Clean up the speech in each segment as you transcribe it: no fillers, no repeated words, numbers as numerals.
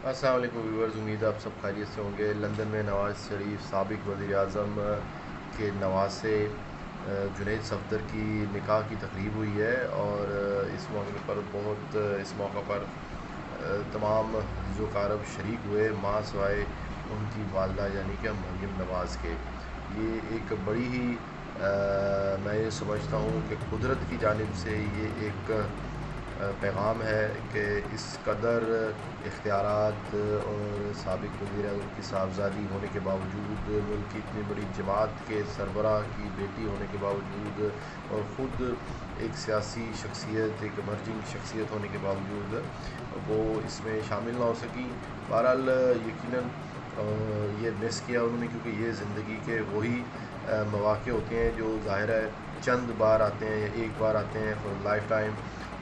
अस्सलाम वालेकुम व्यूअर्स, उम्मीद है आप सब खैरियत से होंगे। लंदन में नवाज़ शरीफ साबिक वज़ीर आज़म के नवासे जुनैद सफदर की निकाह की तकरीब हुई है और इस मौके पर इस मौका पर तमाम ज़ोकारब शरीक हुए, माँ सिवाय उनकी वालदा यानी कि मरियम नवाज़ के। ये एक बड़ी ही मैं ये समझता हूँ कि कुदरत की जानिब से ये एक पैगाम है कि इस कदर इख्तियारात और साबिक वज़ीर आज़म की साहबजादी होने के बावजूद, मुल्क की इतनी बड़ी जमात के सरबराह की बेटी होने के बावजूद और ख़ुद एक सियासी शख्सियत, एक इमर्जिंग शख्सियत होने के बावजूद वो इसमें शामिल ना हो सकी। बहरहाल यकीनन ये मिस किया उन्होंने, क्योंकि ये ज़िंदगी के वही मौक़े होते हैं जो ज़ाहिर है चंद बार आते हैं या एक बार आते हैं फॉर लाइफ टाइम,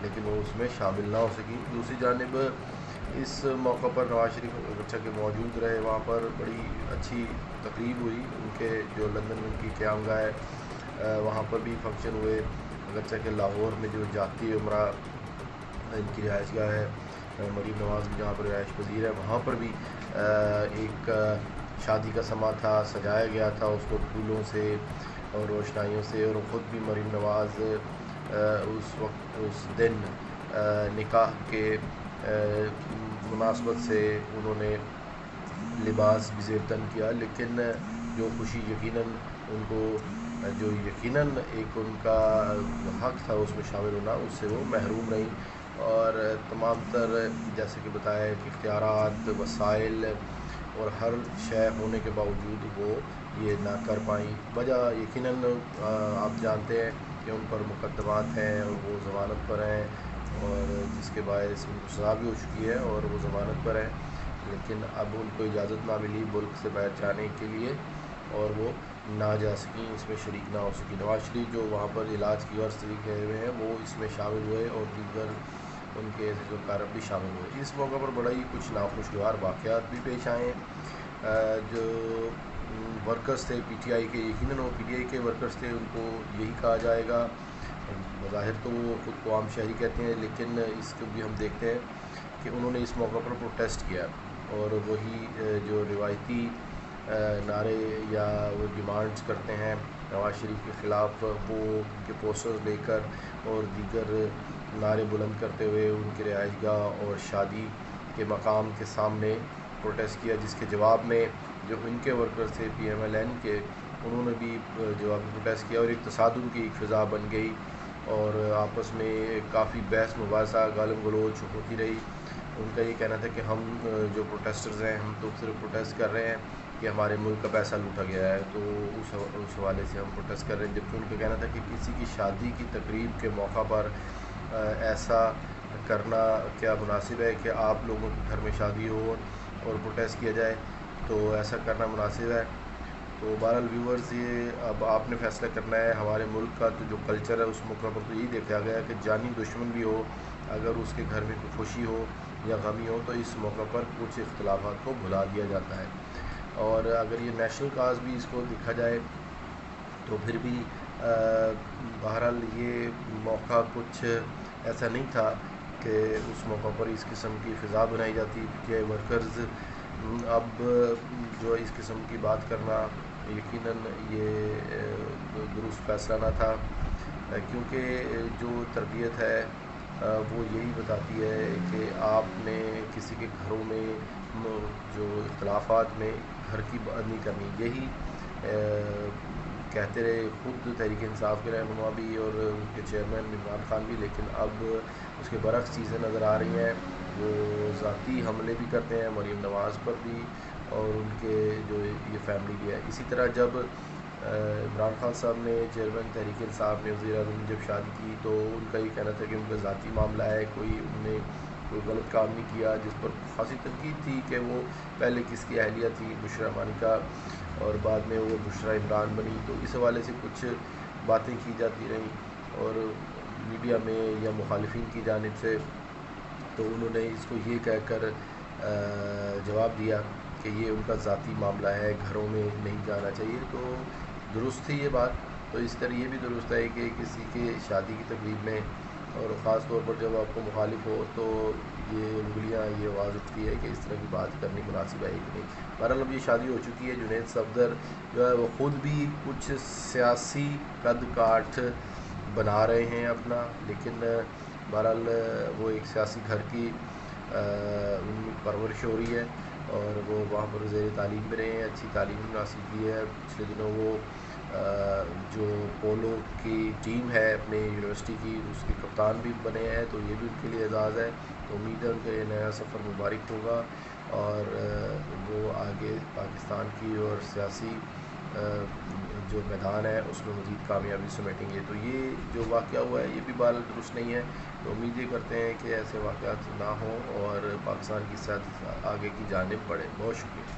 लेकिन वो उसमें शामिल ना हो सकी। दूसरी जानिब इस मौका पर नवाज शरीफ बच्चा के मौजूद रहे, वहाँ पर बड़ी अच्छी तकरीब हुई। उनके जो लंदन में उनकी क़यामगाह है वहाँ पर भी फंक्शन हुए। बच्चा के लाहौर में जो जाती उम्रा इनकी रिहाइशगाह है मरीम नवाज़ जहाँ पर रिहाइश पजीर है, वहाँ पर भी एक शादी का समा था, सजाया गया था उसको फूलों से और रोशनाइयों से, और ख़ुद भी मरीम नवाज़ उस दिन निकाह के मुनासबत से उन्होंने लिबास भी ज़ेबतन किया, लेकिन जो खुशी यकीनन उनको जो यकीनन एक उनका हक़ था उसमें शामिल होना, उससे वो महरूम रहीं। और तमाम तर जैसे कि बताया कि इख्तियारात, वसाइल और हर शय होने के बावजूद वो ये ना कर पाई। वजह यकीनन आप जानते हैं कि उन पर मुकदमात हैं और वो ज़मानत पर हैं, और जिसके बायस उनको सज़ा भी हो चुकी है और वो ज़मानत पर है, लेकिन अब उनको इजाज़त ना मिली मुल्क से बाहर जाने के लिए और वो ना जा सकीं, इसमें शरीक ना हो सकी। नवाज शरीफ जो वहाँ पर इलाज की गर्ज से गए हुए हैं वो इसमें शामिल हुए और दीगर उनके जो कारब भी शामिल हुए। इस मौके पर बड़ा ही कुछ नाखुशगवार वाक़यात भी पेश आए हैं। जो वर्कर्स थे पीटीआई के, यकीनन वो पीटीआई के वर्कर्स थे, उनको यही कहा जाएगा। बज़ाहिर तो वो ख़ुद को आम शहरी कहते हैं, लेकिन इसको भी हम देखते हैं कि उन्होंने इस मौके पर प्रोटेस्ट किया और वही जो रिवायती नारे या वो डिमांड्स करते हैं नवाज शरीफ के ख़िलाफ़, वो उनके पोस्टर्स लेकर और दीगर नारे बुलंद करते हुए उनके रिहाइशगाह और शादी के मकाम के सामने प्रोटेस्ट किया, जिसके जवाब में जो इनके वर्कर्स थे PMLN के, उन्होंने भी जवाबी प्रोटेस्ट किया और एक तसादुम की एक फ़िज़ा बन गई और आपस में काफ़ी बहस मुबासा, गालिम गलोच होती रही। उनका ये कहना था कि हम जो प्रोटेस्टर्स हैं, हम तो सिर्फ प्रोटेस्ट कर रहे हैं कि हमारे मुल्क का पैसा लूटा गया है, तो उस हवाले से हम प्रोटेस्ट कर रहे हैं। जबकि उनका कहना था कि किसी की शादी की तकरीब के मौका पर ऐसा करना क्या मुनासिब है कि आप लोगों के घर में शादी हो और प्रोटेस्ट किया जाए, तो ऐसा करना मुनासिब है। तो बहरहाल व्यूअर्स, ये अब आपने फ़ैसला करना है। हमारे मुल्क का तो जो कल्चर है उस मौके पर तो यही देखा गया कि जानी दुश्मन भी हो, अगर उसके घर में कोई खुशी हो या गमी हो, तो इस मौके पर कुछ इख्तिलाफ़ात को भुला दिया जाता है। और अगर ये नेशनल काज़ भी इसको देखा जाए तो फिर भी बहरहाल ये मौका कुछ ऐसा नहीं था कि उस मौका पर इस किस्म की फ़िज़ा बनाई जाती। पीटीआई वर्कर्स अब जो इस किस्म की बात करना यकीनन ये दुरुस्त फ़ैसला ना था, क्योंकि जो तरबियत है वो यही बताती है कि आपने किसी के घरों में जो इख्तिलाफ़ात में घर की बात नहीं करनी। यही कहते रहे ख़ुद तहरीक इंसाफ के रहनुमा भी और उनके चेयरमैन इमरान खान भी, लेकिन अब उसके बरक्स चीज़ें नज़र आ रही हैं। वो ज़ाती हमले भी करते हैं मरीम नवाज़ पर भी, और उनके जो ये फैमिली भी है। इसी तरह जब इमरान खान साहब ने, चेयरमैन तहरीक इंसाफ ने वज़ीर आज़म ने जब शादी की, तो उनका ये कहना था कि उनका ज़ाती मामला है, उन्होंने कोई गलत काम नहीं किया, जिस पर खासी तनकीद थी कि वो पहले किसकी अहलिया थी, बुशरा मानिका, और बाद में वो बुशरा इमरान बनी। तो इस हवाले से कुछ बातें की जाती रहीं और मीडिया में या मुखालिफिन की जानिब से, तो उन्होंने इसको ये कहकर जवाब दिया कि ये उनका ज़ाती मामला है, घरों में नहीं जाना चाहिए। तो दुरुस्त थी ये बात। तो इस तरह ये भी दुरुस्त है कि किसी के शादी की तकरीब में اور ख़ास طور پر جب آپ کو مخالف ہو تو یہ انگلیاں یہ آواز اٹھتی ہے کہ اس طرح کی بات کرنی مناسب ہے کہ نہیں۔ بہرحال اب یہ شادی ہو چکی ہے، جنید صفدر جو ہے وہ خود بھی کچھ سیاسی قد کاٹھ بنا رہے ہیں اپنا، لیکن بہرحال وہ ایک سیاسی گھر کی ان کی پرورش ہو رہی ہے اور وہ وہاں پر زیر تعلیم بھی رہے ہیں، اچھی تعلیم بھی حاصل کی ہے۔ پچھلے دنوں وہ جو پولو کی ٹیم ہے اپنے یونیورسٹی کی، اس کے کپتان بھی بنے ہیں، تو یہ بھی ان کے لیے اعزاز ہے۔ تو امید ہے ان کا یہ نیا سفر مبارک ہوگا اور وہ آگے پاکستان کی اور سیاسی جو میدان ہے اس میں مزید کامیابی سمیٹیں گے۔ تو یہ جو واقعہ ہوا ہے یہ بھی بال درست نہیں ہے، تو امید یہ کرتے ہیں کہ ایسے واقعات نہ ہوں اور پاکستان کی سیاست آگے کی جانب بڑھے۔ بہت شکریہ۔